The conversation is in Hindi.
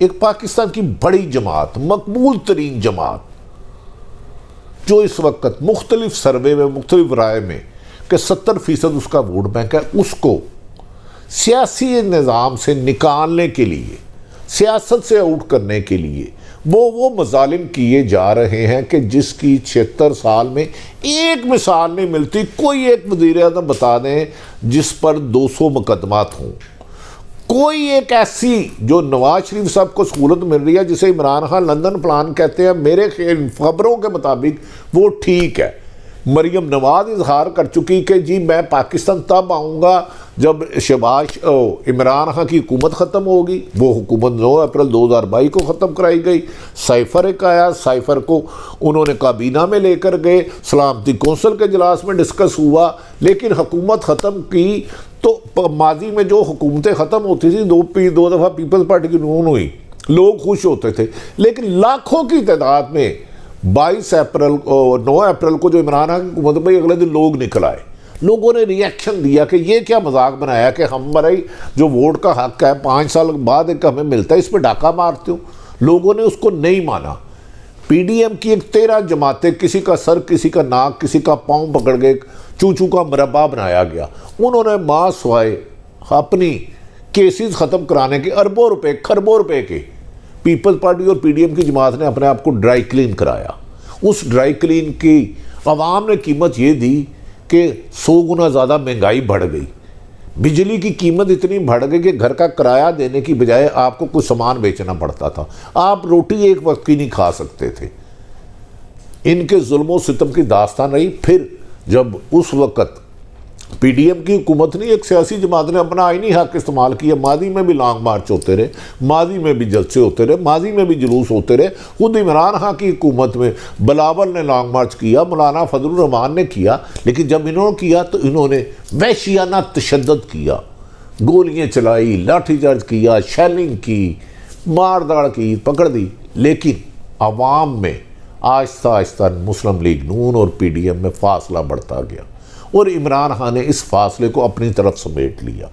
एक पाकिस्तान की बड़ी जमात, मकबूल तरीन जमात, जो इस वक्त मुख्तलिफ सर्वे में, मुख्तलिफ राय में कि 70% उसका वोट बैंक है, उसको सियासी निज़ाम से निकालने के लिए, सियासत से आउट करने के लिए वो मजालिम किए जा रहे हैं कि जिसकी 76 साल में एक मिसाल नहीं मिलती। कोई एक वज़ीर-ए-आज़म बता दें जिस पर 200 मुकदमात हों, कोई एक ऐसी जो नवाज शरीफ साहब को सहूलत मिल रही है जिसे इमरान खान लंदन प्लान कहते हैं, मेरे खबरों के मुताबिक वो ठीक है। मरियम नवाज इजहार कर चुकी कि जी मैं पाकिस्तान तब आऊँगा जब इमरान खान की हुकूमत ख़त्म होगी। वो हुकूमत 9 अप्रैल 2022 को ख़त्म कराई गई। साइफर एक आया, साइफर को उन्होंने काबीना में लेकर गए, सलामती कौंसिल के इजलास में डिस्कस हुआ, लेकिन हुकूमत ख़त्म की तो माजी में जो हुकूमतें ख़त्म होती थी, दो दफ़ा पीपल्स पार्टी की नून हुई, लोग खुश होते थे, लेकिन लाखों की तादाद में 9 अप्रैल को जो इमरान खान की हुकूमत में अगले दिन लोग निकल आए। लोगों ने रिएक्शन दिया कि ये क्या मजाक बनाया कि हमारा जो वोट का हक है 5 साल बाद एक हमें मिलता है, इस पर डाका मारते हो। लोगों ने उसको नहीं माना। पीडीएम की एक 13 जमातें, किसी का सर, किसी का नाक, किसी का पाँव पकड़ के चूचू का मुरब्बा बनाया गया। उन्होंने मां सवाए अपनी केसेस ख़त्म कराने के अरबों रुपए, खरबों रुपए के पीपल्स पार्टी और पीडीएम की जमात ने अपने आप को ड्राई क्लीन कराया। उस ड्राई क्लीन की अवाम ने कीमत ये दी कि 100 गुना ज़्यादा महंगाई बढ़ गई। बिजली की कीमत इतनी बढ़ गई कि घर का किराया देने की बजाय आपको कुछ सामान बेचना पड़ता था। आप रोटी एक वक्त की नहीं खा सकते थे। इनके जुल्म सितम की दास्तान रही। फिर जब उस वक़्त पीडीएम की हुकूमत ने, एक सियासी जमात ने अपना आईनी हक इस्तेमाल किया। माजी में भी लॉन्ग मार्च होते रहे, माजी में भी जलसे होते रहे, माजी में भी जुलूस होते रहे। खुद इमरान खान की हुकूमत में बिलावल ने लॉन्ग मार्च किया, मौलाना फजलुर रहमान ने किया, लेकिन जब इन्होंने किया तो इन्होंने वहशियाना तशद्दुद किया, गोलियाँ चलाई, लाठीचार्ज किया, शेलिंग की, मारदाड़ की, पकड़ दी। लेकिन आवाम में आहिस्ता आहिस्ता मुस्लिम लीग नून और पीडीएम में फासला बढ़ता गया और इमरान खान ने इस फासले को अपनी तरफ समेट लिया।